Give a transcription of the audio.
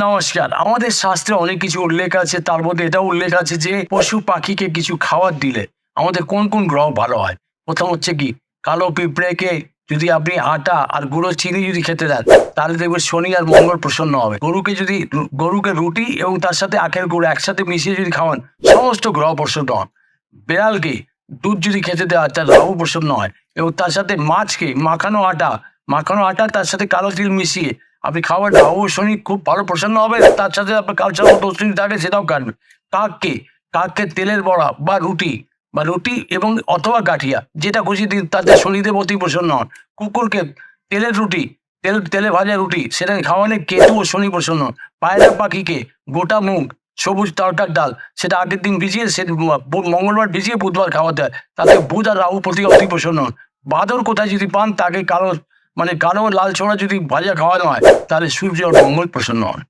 নমস্কার। আমাদের শাস্ত্রে অনেক কিছু উল্লেখ আছে, তার মধ্যে এটাও উল্লেখ আছে যে পশু পাখিকে কিছু খাবার দিলে আমাদের কোন কোন গ্রহ ভালো হয়। প্রথম হচ্ছে কি, কালো পিঁপড়েকে যদি আপনি আটা আর গুঁড়ো চিনি যদি খেতে দেন, তাহলে দেখবেন শনি আর মঙ্গল প্রসন্ন হবে। গরুকে রুটি এবং তার সাথে আখের গুড় একসাথে মিশিয়ে যদি খাওয়ান, সমস্ত গ্রহ প্রসন্ন হন। বেড়ালকে দুধ যদি খেতে দেওয়া হয়, তার রাহু প্রসন্ন হয়। এবং তার সাথে মাছকে মাখানো আটা তার সাথে কালো তিল মিশিয়ে আপনি খাবার, রাহু শনি খুব ভালো প্রসন্ন হবে। তার সাথে আপনার কালচার মতো অশ্বিনী থাকে, সেটাও কাটবে। কাককে কাককে তেলের বড়া বা রুটি এবং অথবা গাঠিয়া যেটা খুশি দিন, তাতে শনিদেব অতি প্রসন্ন হন। কুকুরকে তেলের রুটি, তেলে ভাজা রুটি সেটা খাওয়ালে কেতু ও শনি প্রসন্ন হন। পায়রা পাখিকে গোটা মুগ, সবুজ তরকার ডাল সেটা আগের দিন ভিজিয়ে, সে মঙ্গলবার ভিজিয়ে বুধবার খাওয়াতে হয়, তাতে বুধ আর রাহু প্রতি অতি প্রসন্ন হন। বাঁদর কোথায় যদি পান, তাকে কালো ও লাল ছোড়া যদি ভাজা খাওয়ানো হয়, তাহলে সূর্য আর মঙ্গল প্রসন্ন হন।